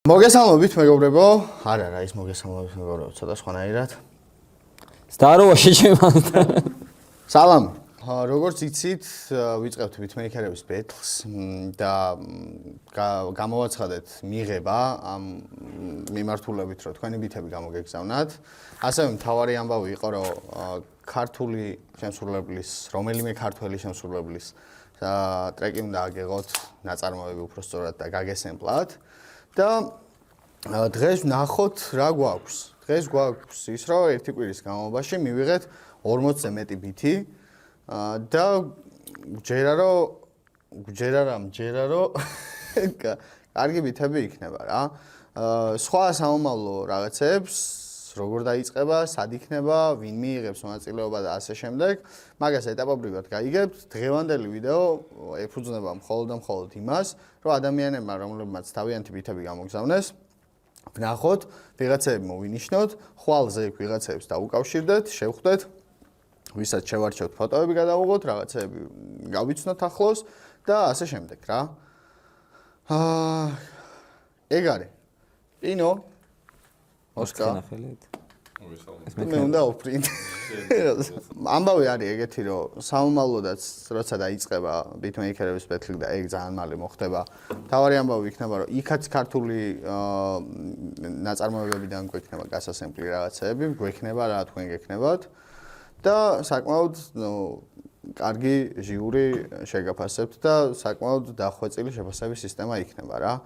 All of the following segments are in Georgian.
მოგესალმებით მეგობრებო, არა ის მოგესალმებით მეგობრებო, ცოტა სხვანაირად. Здорово, შეჩემანთან. სალამ. როგორც იცით, ვიწყებთ ბიტმეიქერების ბეთლს და გამოვაცხადეთ მიღება ამ მიმართულებით, რომ თქვენი ბითები გამოგეგზავნათ. ასევე მთავარი ამბავი იყო, რომ ქართული შემსრულებლის, რომელიმე ქართველი შემსრულებლის ტრეკი უნდა აგეღოთ ნაწარმოები უბრალოდ და გაგესემპლათ. და დღეს ვნახოთ რა გვაქვს. დღეს გვაქვს ის, რომ ერთი კვირის განმავლობაში მივიღეთ 40-ზე მეტი ბითი და ჯერა რომ კარგი ბითები იქნება რა. სხვა სამომავლო რაღაცებს როგორ დაიწყება, სად იქნება, ვინ მიიღებს მონაწილეობა და ასე შემდეგ. მაგას ეტაპობრივად გაიგებთ. დღევანდელი ვიდეო ეფუძნება მხოლოდ და მხოლოდ იმას, რომ ადამიანებმა, რომლებმაც თავიანთი ბითები გამოგზავნეს, ვნახოთ, ვიღაცები მოვინიშნოთ, ხვალზე ვიღაცებს დაუკავშირდეთ, შევხვდეთ, ვისაც შევარჩევთ ფოტოები გადავუღოთ, რაღაცები გავიცნოთ ახლოს და ასე შემდეგ რა. ეგ არის. ინო ოსკა. მე უნდა ვფრინდ. ამბავი არის ეგეთი, რომ სამომავლოდაც როცა დაიწყება ბიტმეიქერების ბეთლი და ეგ ძალიან მალე მოხდება. თავარი ამბავი იქნება, რომ იქაც ქართული ნაწარმოებებიდან გვექნება გასასემპლი რაღაცეები, გვექნება რა თქვენ გექნებათ და საკმაოდ კარგი ჟიური შეგაფასებთ და საკმაოდ დახვეწილი შეფასების სისტემა იქნება რა.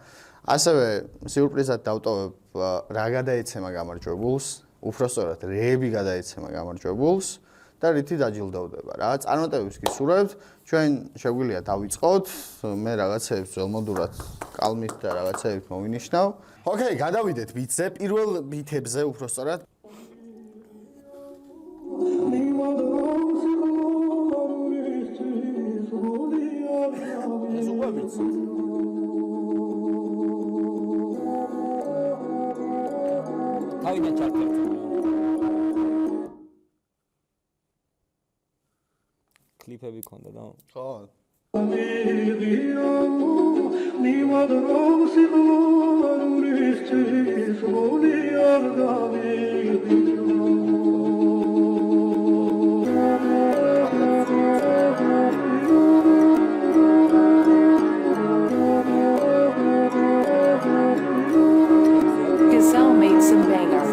ასევე სიურპრიზად დავტოვებ რა გადაეცემა გამარჯვებულს, უბრალოდ რეები გადაეცემა გამარჯვებულს და რითი დაჯილდოვდება რა. წარმატებებს გისურვებთ, ჩვენ შეგვიძლია დავიწყოთ, მე რაღაცეებს ველმოდურად კალმით და რაღაცეებს მოვინიშნავ. ოკეი, გადავიდეთ ბიტზე, პირველ ბითებზე უბრალოდ თავიდან ჩართეთ. კლიპები ქონდა და ხო. Gazelle made some banger.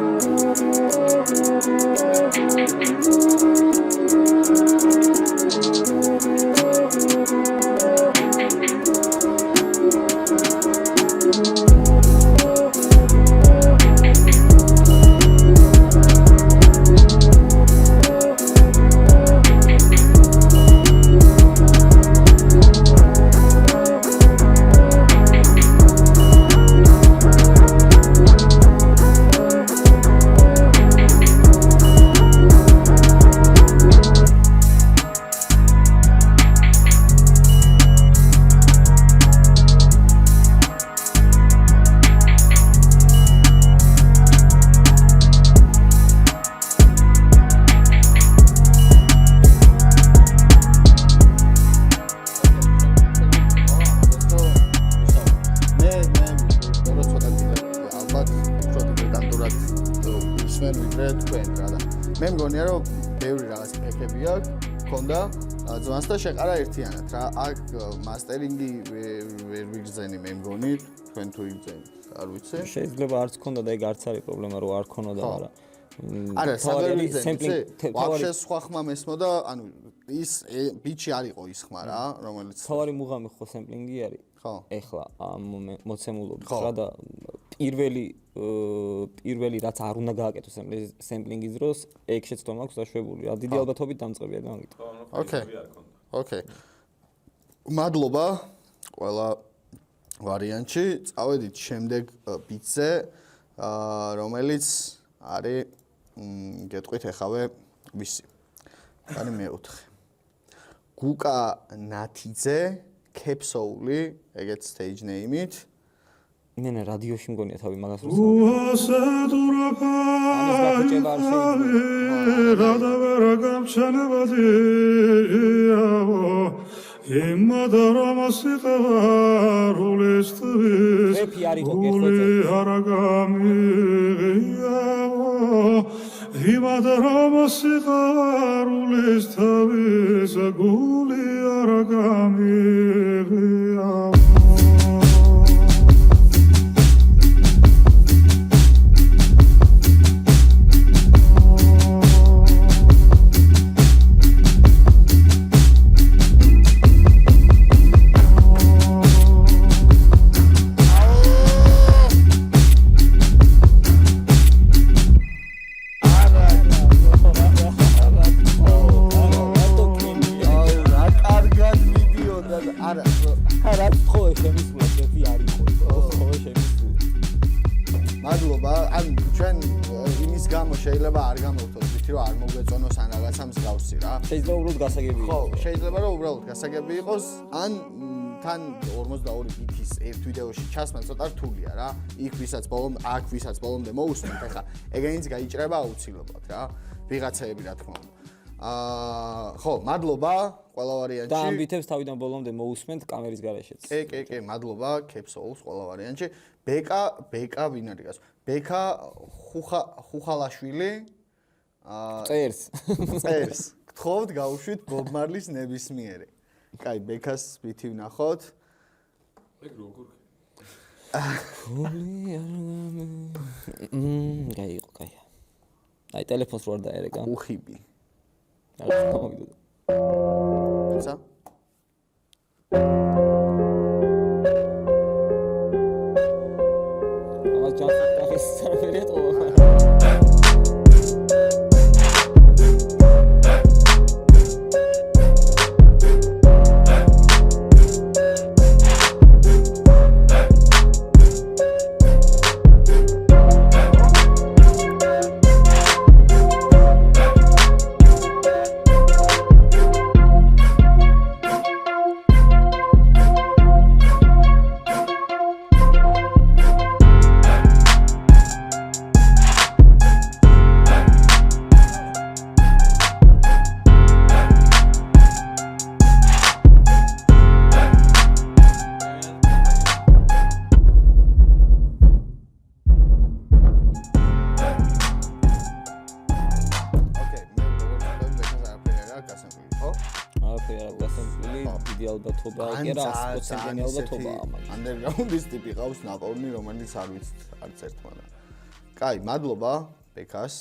მე მგონია რომ ბევრი რაღაც ფექები აქვს, მქონდა ძვანს და შეყარა ერთიანად რა. აქ მასტერინგი ვერ ვიგზენი მე მგონი, თქვენ თუ იგზენით, არ ვიცი. შეიძლება არც ქონდა და ეგ არც არის პრობლემა, რომ არ ქონოდა, მაგრამ არა, საგერიგზენით. ვაფშე სხვა ხმა მესმოდა, ანუ ის ბიჩი არ იყო ის ხმა რა, რომელიც თავარი მუღამი ხო სემპლინგი არის. ხო. ეხლა ამ მოცემულობით რა და პირველი რაც არ უნდა გააკეთო სემპლინგის დროს, ეგ შეცდომა აქვს დაშვებული. რა დიდი ალბათობით დამწყებია გამიგეთ. ოკეი. მადლობა ყველა ვარიანტში. წავედით შემდეგ ბიტზე, რომელიც არის გეტყვით ეხავე ვისი. არის მეოთხე. გუკა ნათიძე, Capsule, ეგეთ stage name-ით. მე რადიოში მგონია თავი მაგას როსა. ამის გაგჭება არ შეიძლება. რეფი არ იყო კეთილზე. მადლობა. ან ჩვენ იმის გამო შეიძლება არ გამოვთოთ ვიცი რომ არ მოგვეწონოს ან რაღაცა მსგავსი რა. შეიძლება უბრალოდ გასაგები ხო, იყოს. შეიძლება რომ უბრალოდ გასაგები იყოს, ან თან 42 ბიტის ერთ ვიდეოში ჩასმა ცოტა რთულია რა. იქ აქ ვისაც ბოლომდე მოусმენთ, ახლა ეგენიც გაიჭრება აუცილებლად რა. ვიღაცაები რა თქმა უნდა. ხო, მადლობა ყველა ვარიანტში. და ამბითებს თავიდან ბოლომდე მოусმენთ კამერის გარეშეც. კი, მადლობა Capsule ყველა ვარიანტში. ბეკა ვინ არის გასულ? ბეკა ხუხალაშვილი წერს. გთხოვთ გაუშვით Bob Marley-ს ნებისმიერი. კაი, ბეკას ბითი ვნახოთ. ეგ როგორ? კაი იყო, კაი. აი ტელეფონს რო არ დაერეკა. უხიბი. რა გამოვიდა. ცა? ამას ჯანსაღი საფერეთ ყო. Underground-ის ტიპი ყავს ნაპოვნი, რომელიც არ ვიცით არც ერთმა. კაი, მადლობა ბეკას.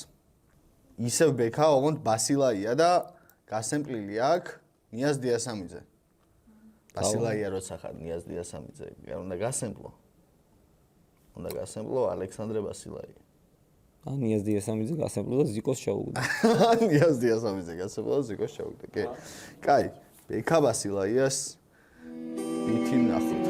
ისევ ბეკა, ოღონდ ბასილაია და გასემპლილი აქვს ნიაზ დიასამიძე. ბასილაია როცა ხარ ნიაზ დიასამიძე, უნდა გასემპლო. უნდა გასემპლო ალექსანდრე ბასილაია. ნიაზ დიასამიძე გასემპლო და ზიკოს ჩაუგდო. ნიაზ დიასამიძე გასემპლო და ზიკოს ჩაუგდო. კი. კაი, ბეკა ბასილაიას ბითი ნახოთ.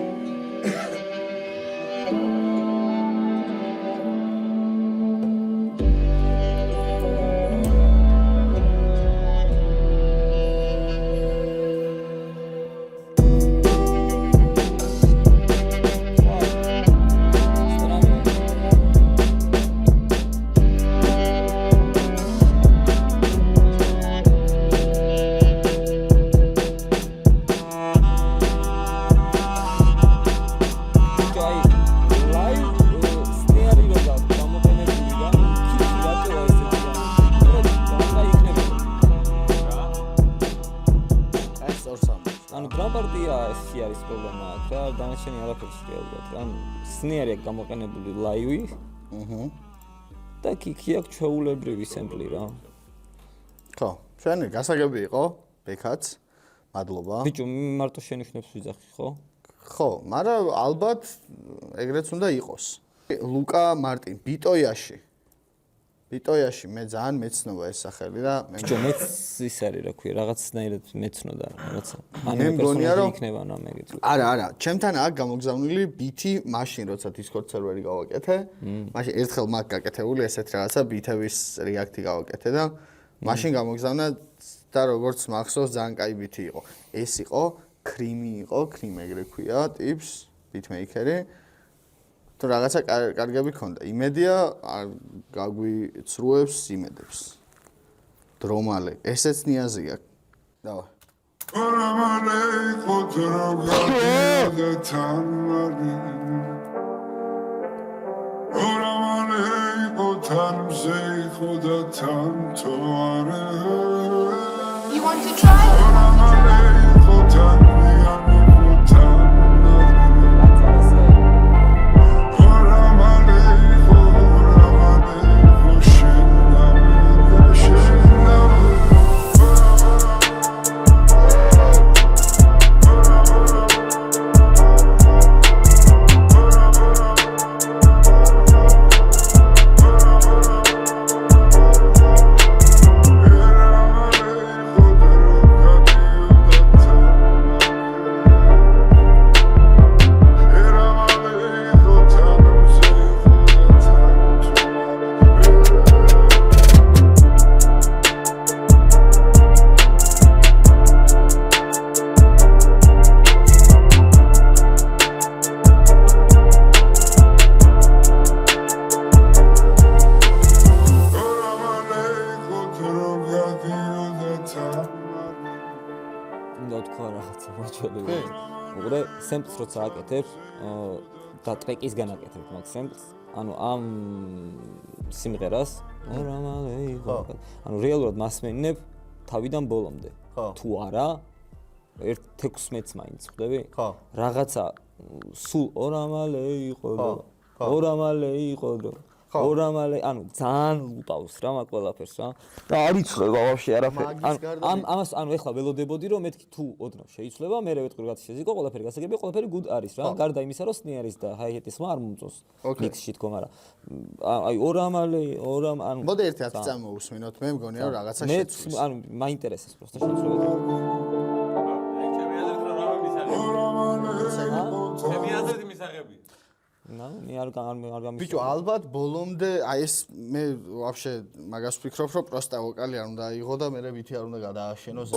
სნიერი აქვს გამოყენებული ლაივი. და კიკი აქვს ჩვეულებრივი სემპლი რა. ხო, შენი გასაგები იყო, ბეკაც. მადლობა. ბიჭო, მარტო შენიშვნებს ვიძახი, ხო? ხო, მაგრამ ალბათ ეგრეც უნდა იყოს. ლუკა მარტინ ბიტოიაში. ბიტოიაში მე ძალიან მეცნობა ეს სახელი და მე ბიჭო, მეც ის არის რა ქვია, რაღაცნაირად მეცნოდა რაღაცა. მე მგონია რომ იქნება რა მე გეტყვი. არა, ჩემთან აქვს გამოგზავნილი ბითი მაშინ როცა Discord server-ი გავაკეთე. მაშინ ერთხელ მაგ გაკეთებული ესეთ რაღაცა ბითების რეაქტი გავაკეთე და მაშინ გამოგზავნა და როგორც მახსოვს ძალიან კაი ბითი იყო. ეს იყო კრიმი იყო, კრიმ ეგრე ქვია, ტიპს ბიტმეიკერი. თუ რაღაცა კარგები ქონდა. იმედია არ გაგვიცრუებს იმედებს. დრომალე. ესეც ნიაზია. დავა. You want to try? სემპლს როცა აკეთებ და ტრეკისგან აკეთებ მაგ სემპლს, ანუ ამ სიმღერას ანუ რეალურად მასმენინებ თავიდან ბოლომდე. თუ არა, 16-ს მაინც ხვდები? რაღაცა სულ ორამალე იყო ანუ ძალიან უტავს რა მაგ ყველაფერს რა. და არ იცვლება ვაფშე არაფერი. ამას ანუ ეხლა ველოდებოდი რომ მეთქი თუ ოდნავ შეიცვლება, მე ვეტყვი რაღაც შეზიკო, ყველაფერი გასაგებია, ყველაფერი good არის რა. გარდა იმისა რომ სნიერის და ჰაი-ჰეტის ხმა არ მომწონს მიქსში თქო, მაგრამ აი ორამალე ანუ მოდი ერთი 10 წამოусმინოთ, მე მგონია რომ რაღაცა შეცვლის. მე ანუ მაინტერესებს просто შეცვლება. ჩემი აზრით მისაღებია. მე არ გამიშვა. ბიჭო, ალბათ ბოლომდე აი ეს მე ვაფშე მაგას ვფიქრობ, რომ პროსტა ვოკალი არ უნდა აიღო და მე ვითი არ უნდა გადააშენოს.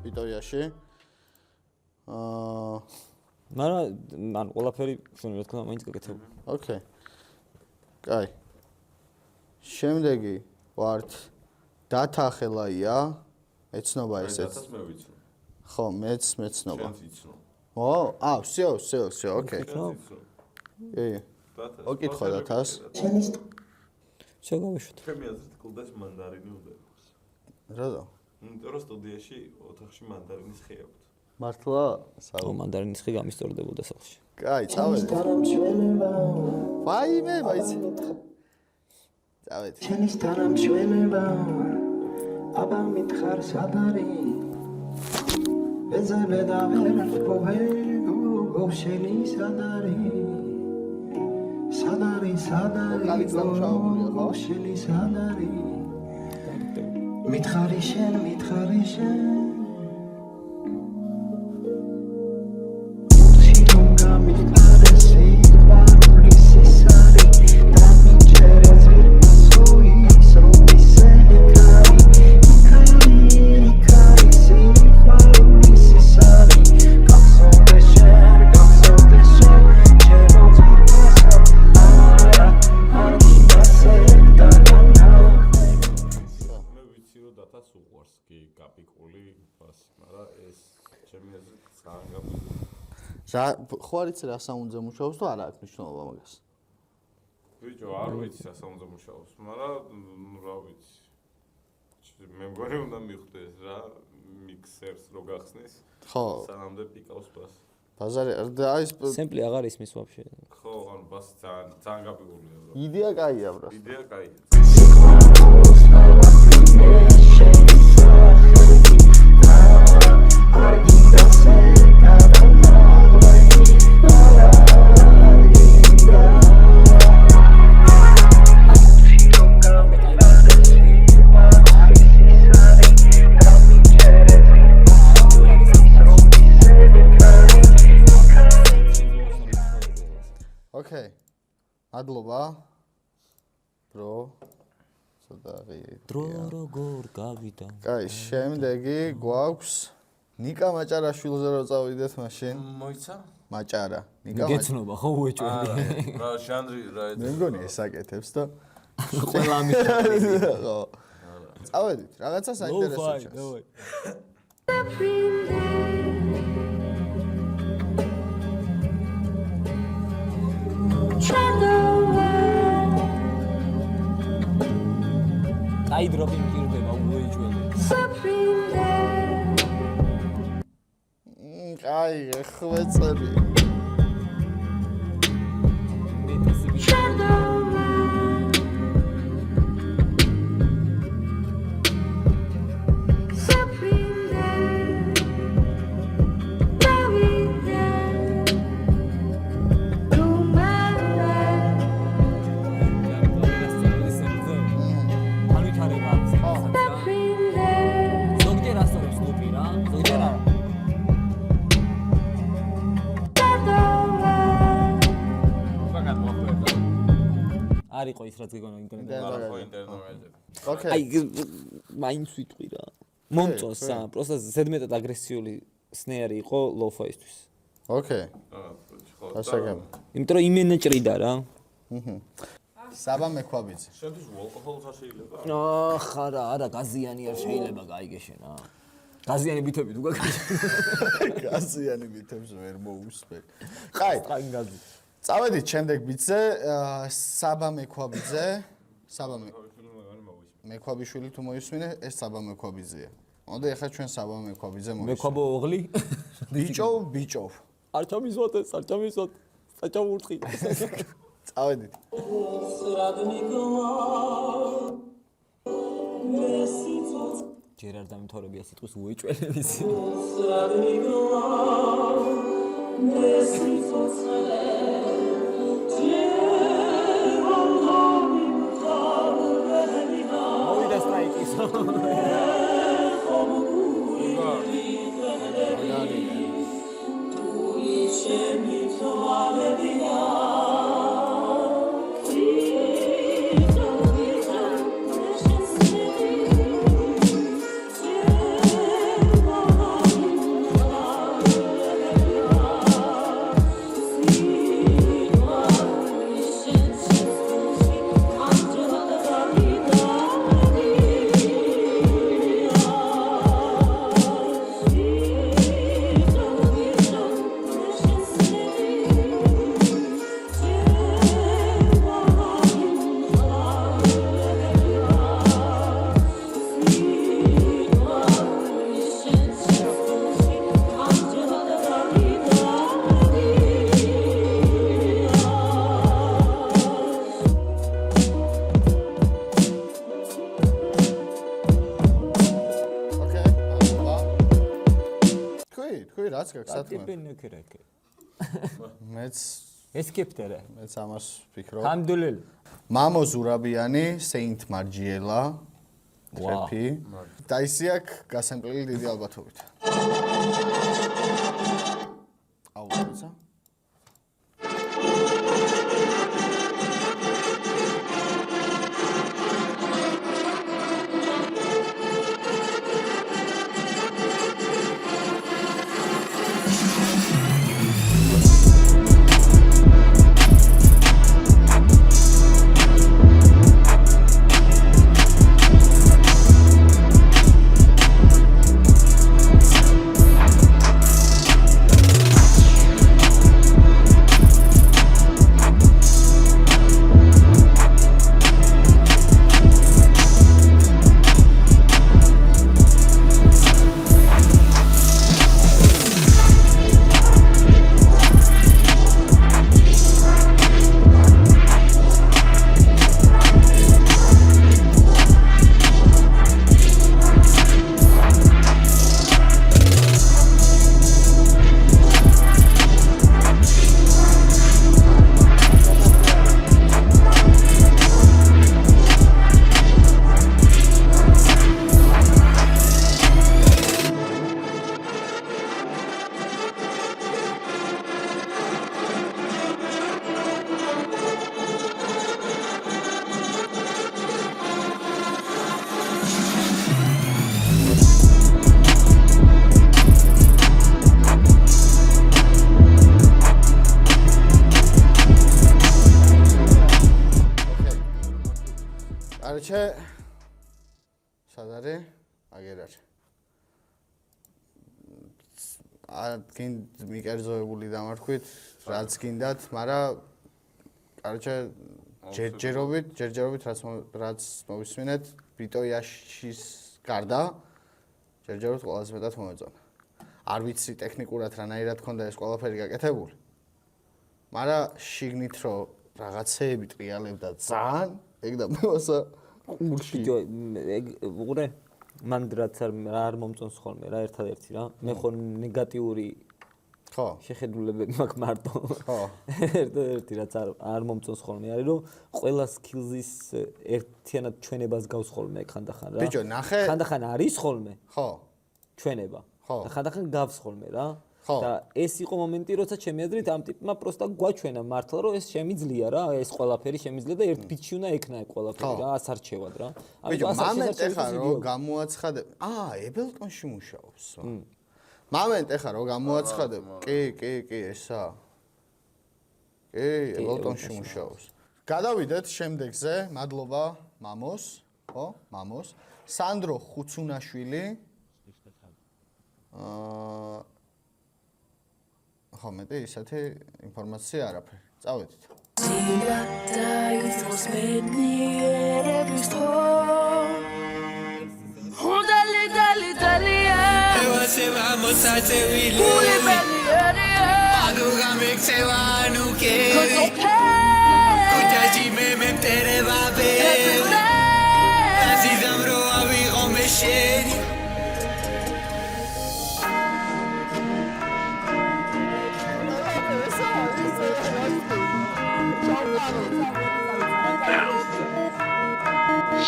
ვიტორიაში. მაგრამ ანუ ყველაფერი შენ რა თქმა უნდა მაინც გაკეთებ. ოკეი. კაი. შემდეგი ვართ დათახელაია. ეცნობა ესეც. დათას მე ვიცნობ. ხო, მეც მეცნობა. შენც იცნობ. всё, ოკეი. კი. ოკითხო დათას. შენ გავიშვით. ჩემი აზრით კლდას მანდარინი უნდა იყოს. რატო? იმიტომ რომ სტუდიაში ოთახში მანდარინის ხე აქვს. მართლა? ო მანდარინის ხე გამისტორდებოდა სახლში. კაი, წავედი. ვაიმე, მაიცი. წავედი. ჩენის თანამშველება აბა მითხარ სადარი ეძებე და ვერ ვფოვე გოშენი სადარი გოშენი სადარი მითხარი შენ ხო არ იცი რა საუნდზე მუშაობს თუ არა აქვს მნიშვნელობა მაგას. ბიჭო, არ ვიცი რა საუნდზე მუშაობს, მაგრამ რა ვიცი. მე მგონი უნდა მიხვდეს რა მიქსერს რო გახსნის. ხო. სანამდე პიკავს ბას. ბაზარი და აი სემპლი აღარ ისმის ვაფშე. ხო, ანუ ბას ძალიან გაბიგულია რა. იდეა კაია ბრა. იდეა კაია. მადლობა. ბრო. ცოტა ღირი. დრო როგორ გავიდა. კაი, შემდეგი გვაქვს ნიკა მაჭარაშვილზე რო წავიდეთ მაშინ. მოიცა? მაჭარა. ნიკა გეცნობა ხო უეჭველი. რა ჟანრი რა მე მგონი ეს აკეთებს და ყველა მიხარია. ხო. წავედით, რაღაცა საინტერესო ჩანს. დავაი. აი დროპი მიგირდება უეჭველი. კაი, ხვეწები. მეტისი ბიჭი. არისო ის რაც გეგონა ინტერნეტში. ხო ინტერნეტში. ოკეი. აი მაინც ვიტყვი რა. მომწონს პროსტა ზედმეტად აგრესიული სნეარი იყო ლოу-ფაისთვის. ოკეი. ხო. ასაგებ. იმიტომ რომ იმენეჭრიდა რა. საბა მექვაბიძე. შენთვის ალკოჰოლს არ შეიძლება? ხარა, არა, გაზიანი არ შეიძლება გაიგეშენ რა. გაზიანი ბითები თუ გაგაჩენ. გაზიანი მითებს ვერ მოусვე. ხაი, აი გაზი. წავედით შემდეგ ბიძზე, საბა მექვაბიძე. საბა მექვაბიშვილი თუ მოისმინე, ეს საბა მექვაბიძეა. მოდე ახლა ჩვენ საბა მექვაბიძე მოვისმინე. მექვაბო ოღლი? ბიჭო. არ ჩამიზვათ ეს, არ ჩამიზვათ. საჭამურთხი. წავედით. ჯერ არ დამითორებია სიტყვის უეჭველი ვიცი. მოვიდა სტრაიკის. თქვი რაც გაქვს სათქმე. ტიპენეკერეკე. მეც ესკეპტერე. მეც ამას ვფიქრობ. ჰამდულილ. მამო ზურაბიანი, სეინთ მარჯიელა. ტრეფი. დაისიაკ გასამკლელი დიდი ალბათობით. აუ, ცა? короче, სად არის? აგერ არის. გინ მიკერძოებული დამარხვით, რაც გინდათ, მაგრამ короче, ჯერჯერობით რაც მოვისმინეთ, ბიტოიაშის გარდა ჯერჯერობით ყველაზე მეტად მომეწონა. არ ვიცი ტექნიკურად რანაირად ქონდა ეს ყველაფერი გაკეთებული. მაგრამ შიგნით რომ რაღაცეები ტრიალებდა ძალიან, ეგ და მოსა ყურში. უყურე მან რაც არ მომწონს ხოლმე რა ერთადერთი რა. მე ხო ნეგატიური ხო შეხედულებები მაქვს მარტო. ხო. ერთადერთი რაც არ მომწონს ხოლმე არის რომ ყველა skills-ის ერთიანად ჩვენებას გავს ხოლმე ხანდახან რა. ბიჭო, ნახე. ხანდახან არის ხოლმე. ხო. ჩვენება. ხო. და ხანდახან გავს ხოლმე რა. ხო. და ეს იყო მომენტი, როცა ჩემი აზრით ამ ტიპმა პროსტა გვაჩვენა მართლა რომ ეს შემიძლია რა, ეს ყველაფერი შემიძლია და ერთ ბიჭი უნდა ექნა ეგ ყველაფერი რა, ასარჩევად რა. ბიჭო, მომენტ ეხა რომ გამოაცხადებ. ებელტონში მუშაობს. მომენტ ეხა რომ გამოაცხადებ. კი, ესა. კი, ებელტონში მუშაობს. გადავიდეთ შემდეგზე, მადლობა მამოს, ხო? მამოს. სანდრო ხუცუნაშვილი. ხო, მეტი ისეთი ინფორმაცია არაფერი. წავედით.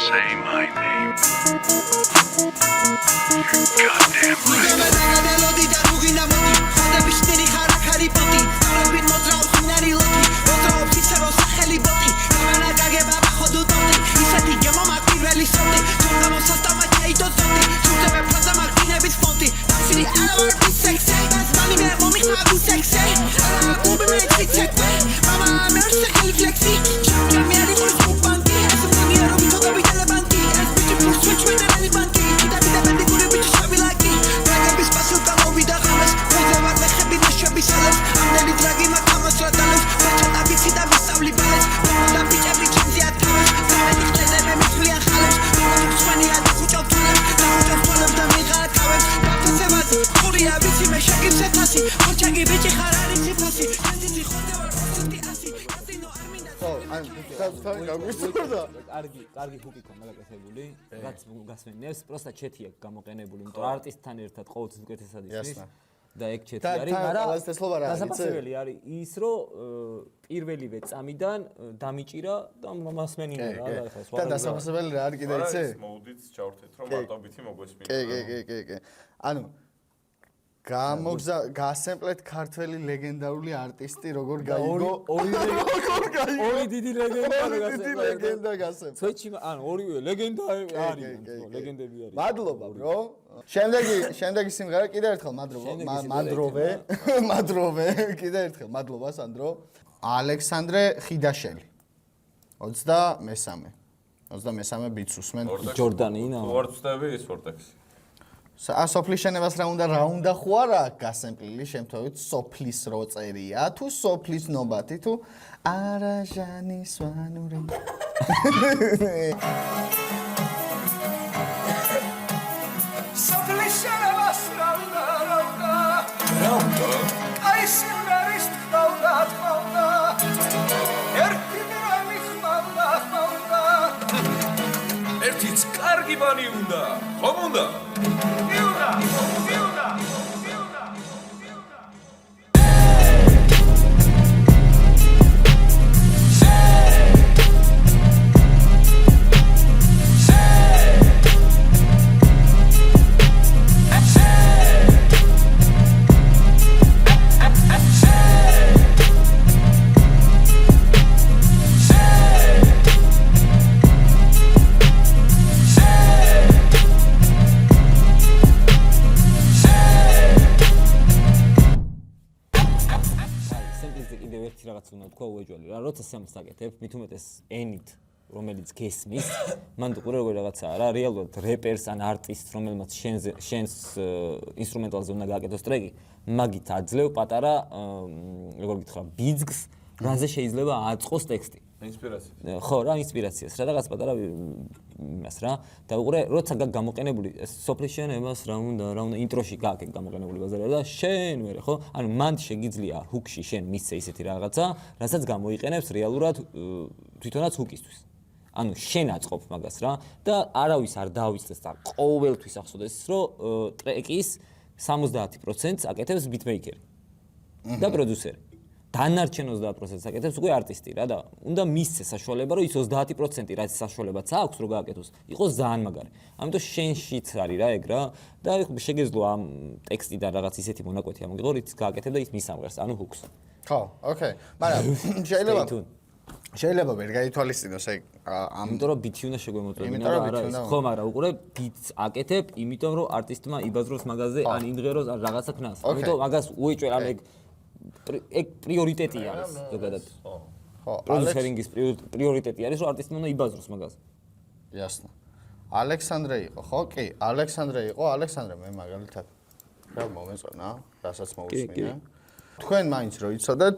Say my name. კარგი ჰუკი ქონდა გაკეთებული, რაც გასვენებს, პროსტა ჩეთი აქვს გამოყენებული, იმიტომ რომ არტისტთან ერთად ყოველთვის უკეთესად ისმის და ეგ ჩეთი არის, მაგრამ დასაფასებელი არის ის, რომ პირველივე წამიდან დამიჭირა და მასმენინა რა ეხლა სხვა. და დასაფასებელი რა არის კიდე იცი? მოდით ჩავერთეთ რომ მარტობითი მოგვესმინა. კი. ანუ გასემპლეთ ქართველი ლეგენდარული არტისტი როგორ გაიგო ორი დიდი ლეგენდა გასემპლეთ. ცოჩი ანუ ორივე ლეგენდა არის, ლეგენდები არის. მადლობა bro. შემდეგი სიმღერა კიდევ ერთხელ მადროვე კიდევ ერთხელ მადლობა სანდრო. ალექსანდრე ხიდაშელი 23 ბიტს უსმენ ჯორდანინა. ვარ ვწდები ეს ვორტექსი. სოფლის შენებას რა უნდა ხო არა გასემპლილი შემთხვევით სოფლის რო წერია თუ სოფლის ნობათი თუ არა ჟანის ვანური სოფლის შენებას რა უნდა აი სიმღერის თქმა ერთი დრამი ხმაურდა ერთიც კარგი ბანი უნდა ხომ უნდა რაღაც უნდა თქვა უეჯვალი რა როცა სემს აკეთებ მით უმეტეს ენით რომელიც გესმის, მან უყურე როგორ რაღაცაა რა, რეალურად რეპერს ან არტისტს, რომელმაც შენს ინსტრუმენტალზე უნდა გააკეთოს ტრეკი, მაგით აძლევ პატარა, როგორ გითხრა, ბიძგს, რაზე შეიძლება აწყოს ტექსტი. ინსპირაცია. ხო, რა ინსპირაციას, რაღაც პატარა იმას რა. და უყურე, როცა გამოყენებული სოფლის შენებას რა უნდა ინტროში გააკეთე გამოყენებული ბაზარია და შენ მერე, ხო? ანუ მან შეგიძლია ჰუკში შენ მისცე ისეთი რაღაცა, რასაც გამოიყენებს რეალურად თვითონაც ჰუკისთვის. ანუ შენ აწყობ მაგას რა და არავის არ დავიცეს და ყოველთვის ახსოვდეს რომ ტრეკის 70%-ს აკეთებს ბიტმეიკერი და პროდიუსერი. დანარჩენ 20%-ს აკეთებს უკვე არტისტი რა და უნდა მისცეს საშუალება რომ ის 30% რაც საშუალებაც აქვს რომ გააკეთოს იყოს ძალიან მაგარი. ამიტომ შენშიც არის რა ეგ რა და შეგეძლო ამ ტექსტიდან რაღაც ისეთი მონაკვეთი ამიღო რიც გააკეთებ და ის მისამღერს ანუ ჰუკს. ხო, ოკეი. მაგრამ შეიძლება ვერ გაითვალისწინოს ეგ ამიტომ რომ ბიტი უნდა შეგვემოწმებინა და არა ის ხო მაგრამ უყურე ბიტს აკეთებ იმიტომ რომ არტისტმა იბაზროს მაგაზე ან იმღეროს ან რაღაცა ქნას. ამიტომ მაგას უეჭვერ ამ ეგ პრიორიტეტია არის ზოგადად. ხო, პროდიუსერინგის პრიორიტეტი არის რომ არტისტმა უნდა იბაზროს მაგაზე. Ясно. ალექსანდრე იყო, ხო? კი, ალექსანდრე იყო, ალექსანდრე მე მაგალითად რა მომეწონა, რასაც მოусმინე. თქვენ მაინც რო იცოდეთ,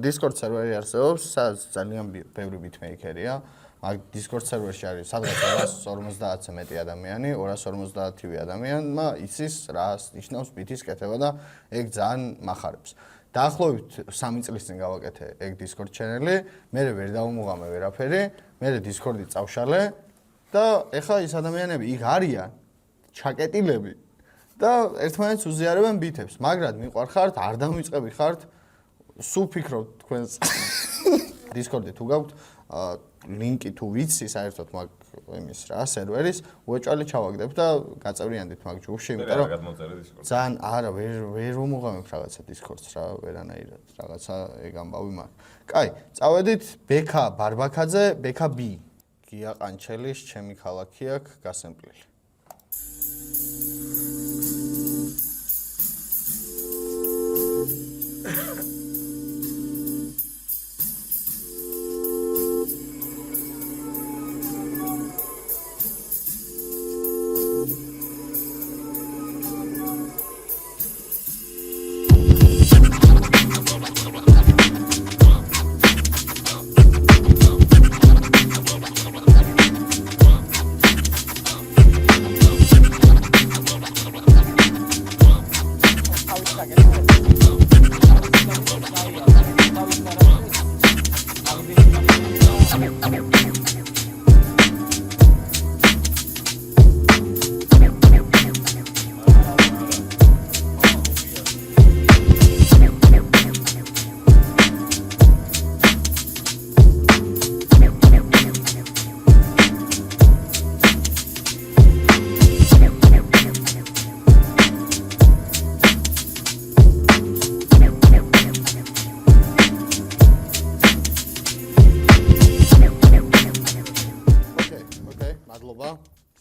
Discord სერვერი არსებობს, სადაც ძალიან ბევრი ბიტმეიკერია. მაგ Discord სერვერში არის სადღაც 250-ზე მეტი ადამიანი, 250-ივე ადამიანმა იცის რა ნიშნავს ბიტის კეთება და ეგ ძალიან მახარებს. დაახლოებით 3 წლის წინ გავაკეთე ეგ Discord channel-ი, მე ვერ დავუმუღამე ვერაფერი, მე Discord-ი წავშალე და ეხლა ის ადამიანები იქ არიან ჩაკეტილები და ერთმანეთს უზიარებენ ბიტებს, მაგრამ მიყვარხართ, არ დამიწყები ხართ, სულ ფიქრობთ თქვენს Discord-ი თუ გაქვთ ლინკი თუ ვიცი საერთოდ მაგ იმის რა სერვერის, უეჭველი ჩავაგდებ და გაწევრიანდით მაგ ჯგუფში, იმიტომ რომ ძალიან არა ვერ უმუღამებ რაღაცა Discord-ს რა, ვერანაირად რაღაცა ეგ ამბავი მაქვს. კაი, წავედით ბექა ბარბაქაძე, ბექა B. გია ყანჩელის ჩემი ქალაქი აქვს გასემპლილი.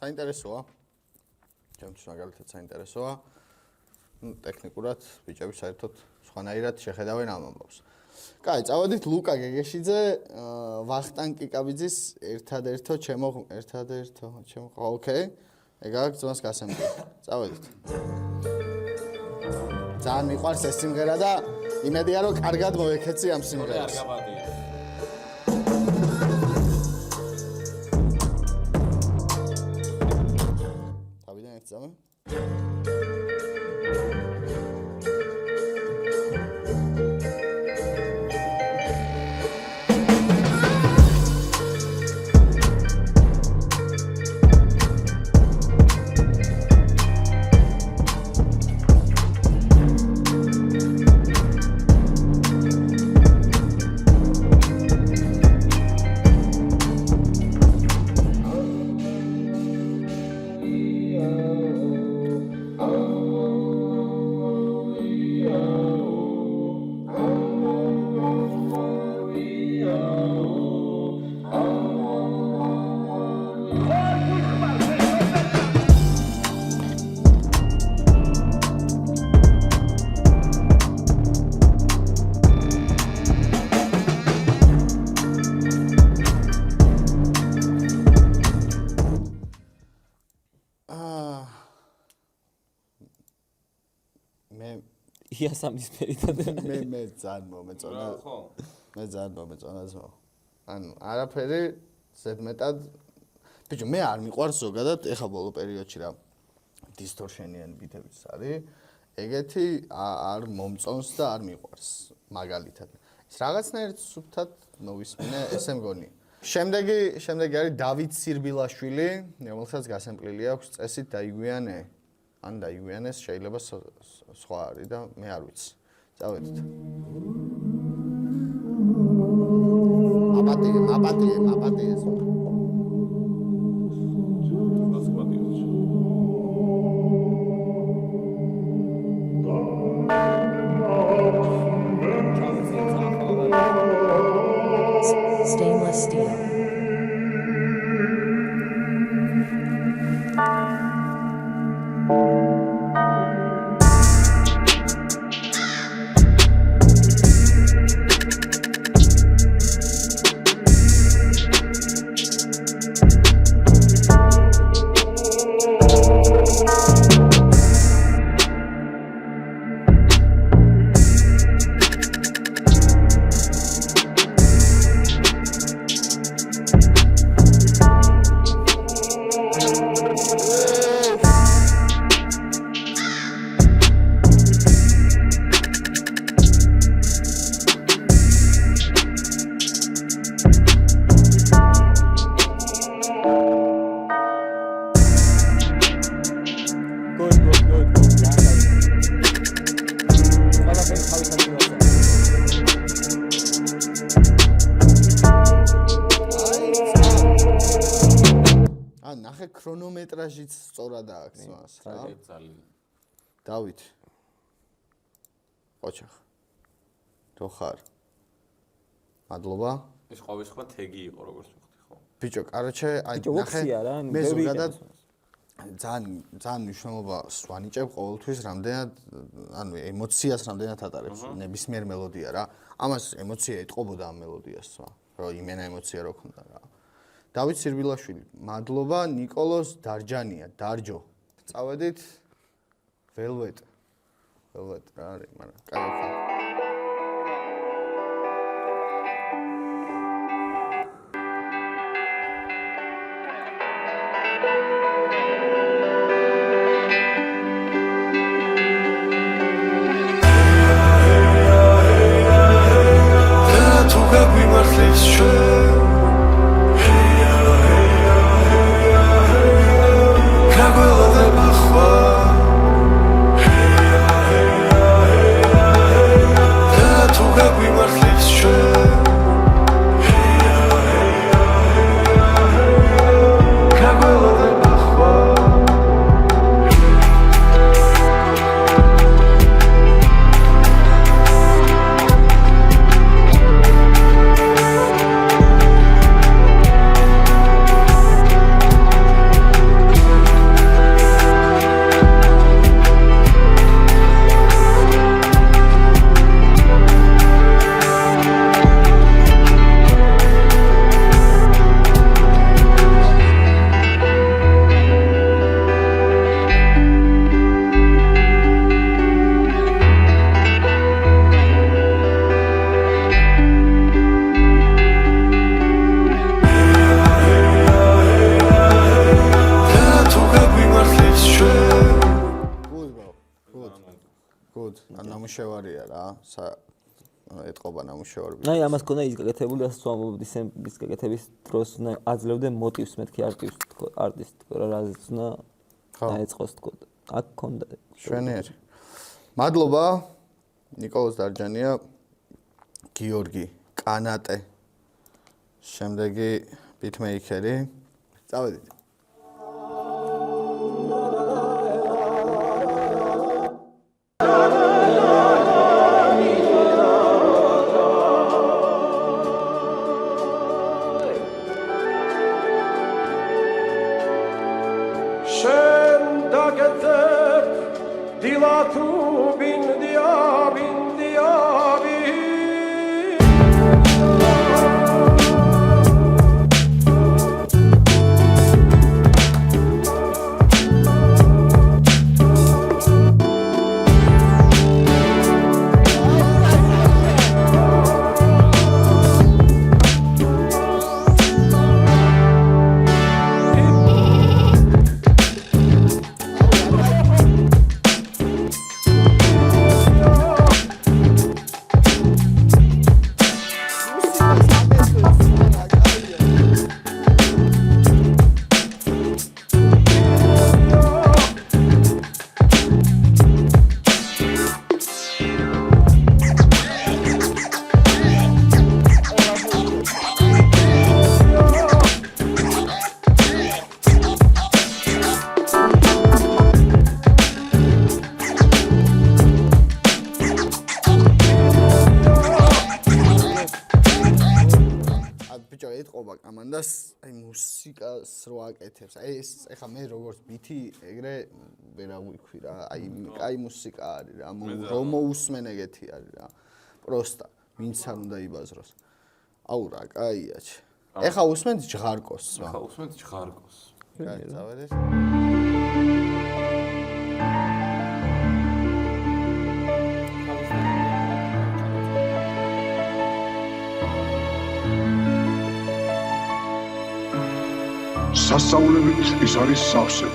საინტერესოა. ჩემთვის მაგალითად საინტერესოა. ტექნიკურად ბიჭები საერთოდ სხვანაირად შეხედავენ ამ ამბავს. კაი, წავედით ლუკა გეგეშიძე, ვახტანგ კიკაბიძის ერთადერთო ჩემო, ოკეი. ეგ აქვს ძმას გასემპლილი. წავედით. ძალიან მიყვარს ეს სიმღერა და იმედია რომ კარგად მოექეცი ამ სიმღერას. Zusammen. იასამისფერიდან. მე ძალიან მომეწონა. ხო. მე ძალიან მომეწონა ზო. ანუ არაფერი ზედმეტად ბიჭო მე არ მიყვარს ზოგადად ეხა ბოლო პერიოდში რა დისტორშენიანი ბიტებიც არის. ეგეთი არ მომწონს და არ მიყვარს მაგალითად. ის რაღაცნაირად სუფთად მოვისმინე, ესე მგონი. შემდეგი არის დავით სირბილაშვილი, რომელსაც გასემპლილი აქვს წესით დაიგვიანე. ან დაიგვიანეს, შეიძლება სხვა არის და მე არ ვიცი. წავედით. აპატიეს. Stainless steel. ნახე ქრონომეტრაჟიც სწორად აქვს მას რა. დავით. ოჩახ. რო ხარ. მადლობა. ეს ყოველშაბათი თეგი იყო როგორც ვიხდი ხო? ბიჭო, კაროჩე, აი ნახე მე ზოგადად ძალიან მნიშვნელობას ვანიჭებ ყოველთვის რამდენად ანუ ემოციას რამდენად ატარებს ნებისმიერ მელოდია რა. ამას ემოცია ეტყობოდა ამ მელოდიას რა. რომ იმენა ემოცია რო ქონდა რა. დავით სირბილაშვილი, მადლობა ნიკოლოზ დარჯანია, დარჯო. წავედით ველვეტ რა არის, მაგრამ კაი ხარ. ნამუშევარია რა, ეტყობა ნამუშევარი. აი ამას ქონა ის გაკეთებული დისემბრის გაკეთების დროს აძლევდნენ მოტივს მეთქი არტისტ თქო რა რაზეც უნდა დაეწყოს თქო. აქ ქონდა. შვენიერი. მადლობა ნიკოლოზ დარჯანია, გიორგი კანატე. შემდეგი ბიტმეიკერი. წავედით. ეთყობა კომანდას აი მუსიკას რო აკეთებს. აი ეს ეხა მე როგორც ბითი ეგრე ვერა ვიქვი რა. აი კაი მუსიკა არის რა. რომ მოусმენ ეგეთი არის რა. პროსტა ვინც არ უნდა იბაზროს. აუ რა კაია. ეხა უსმენთ ჟღარკოს. ეხა უსმენთ ჟღარკოს. კაი, წავედეთ. სასწაულებით ის არის სავსე.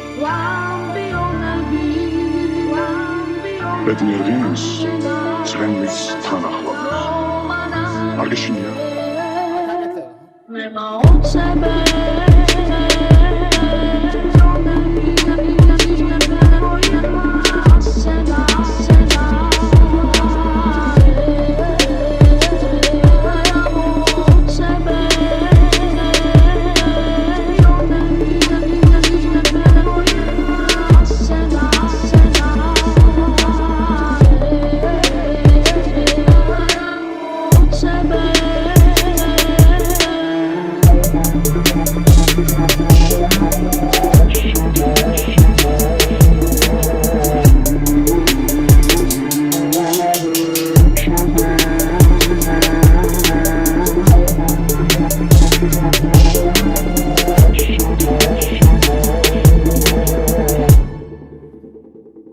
ბედნიერინს ძრემლის თანახლავს. არ გეშინია?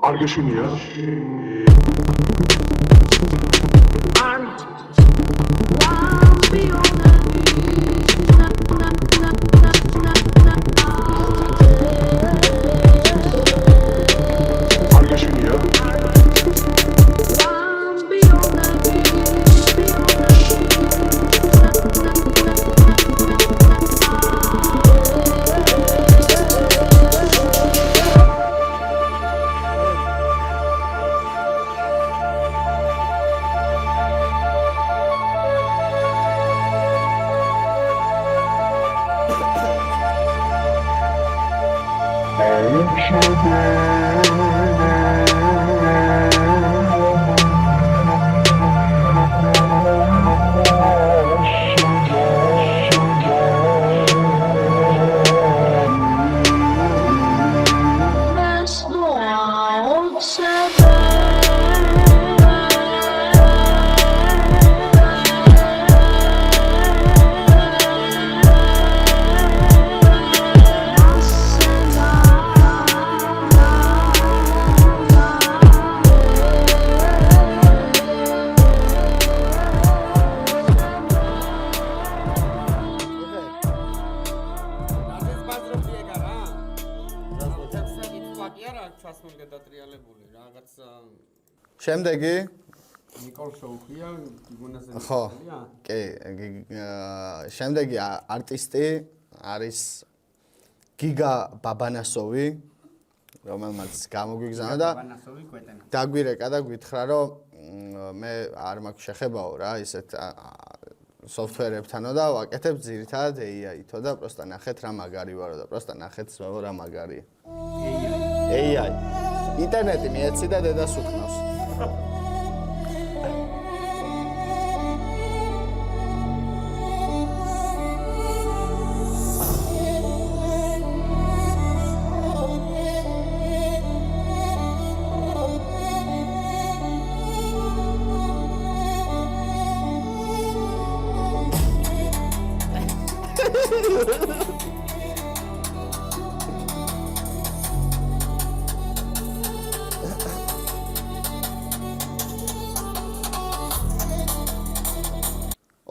არ გეშინია? შემდეგი ნიკოლ შოუხია გიგონაზე ხო კი შემდეგი არტისტი არის გიგა ბაბანასოვი რომელმაც გამოგვიგზავნა და ბაბანასოვი კვეტენა დაგვირეკა და გვითხრა რომ მე არ მაქვს შეხებაო რა ისეთ სოფტვერებთანო და ვაკეთებ ძირითადად AI-თო და პროსტა ნახეთ რა მაგარი ვარო და პროსტა ნახეთ ზავო რა მაგარია AI ინტერნეტი მიეცი და დედას უხნავს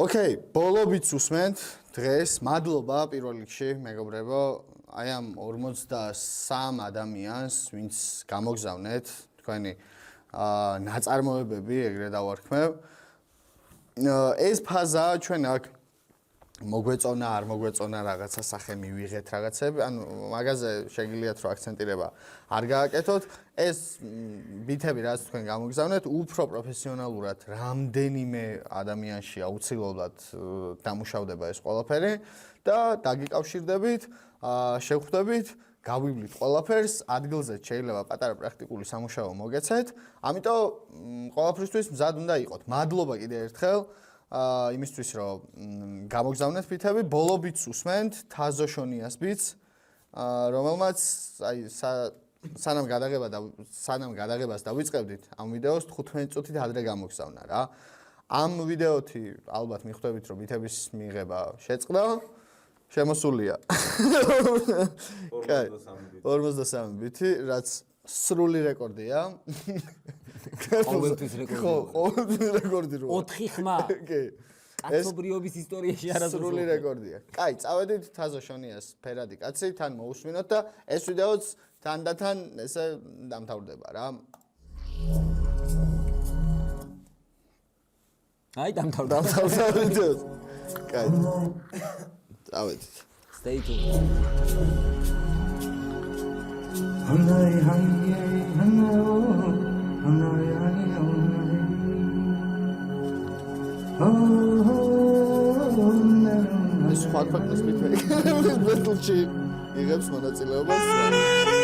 ოკეი, ბოლობიც უსმენთ დღეს. მადლობა პირველ რიგში, მეგობრებო, აი ამ 53 ადამიანს, ვინც გამოგზავნეთ თქვენი ნაწარმოებები, ეგრე დავარქმევ. ეს ფაზა ჩვენ აქ მოგვეწონა, არ მოგვეწონა რაღაცა სახე მივიღეთ რაღაცები, ანუ მაგაზე შეგიძლიათ რომ აქცენტირება არ გააკეთოთ. ეს ბითები რაც თქვენ გამოგზავნეთ, უფრო პროფესიონალურად რამდენიმე ადამიანში აუცილებლად დამუშავდება ეს ყველაფერი და დაგიკავშირდებით, შევხვდებით, გავივლით ყველაფერს, ადგილზე შეიძლება პატარა პრაქტიკული სამუშაო მოგეცეთ. ამიტომ ყველაფრისთვის მზად უნდა იყოთ. მადლობა კიდევ ერთხელ. იმისთვის რომ გამოგზავნეთ ბითები, ბოლო ბიტს უსმენთ თაზოშონიას ბიტს, რომელმაც აი სანამ გადაღებას დავიწყებდით ამ ვიდეოს 15 წუთით ადრე გამოგზავნა რა. ამ ვიდეოთი ალბათ მიხვდებით რომ ბითების მიღება შეწყდა, შემოსულია. კაი. 53 ბითი, რაც სრული რეკორდია. ყოველთვის რეკორდი. ხო, ყოველთვის რეკორდი როა. 4 ხმა. კი. კაცობრიობის ისტორიაში არასდროს. სრული რეკორდია. კაი, წავედით თაზოშონიას ფერადი კაცი, თან მოусმინოთ და ეს ვიდეოც თანდათან ესე დამთავრდება რა. აი დამთავრდა. ვიდეოს. კაი. წავედით. Stay tuned. სხვა ქვეყნის მითები ბეთლში იღებს მონაწილეობას.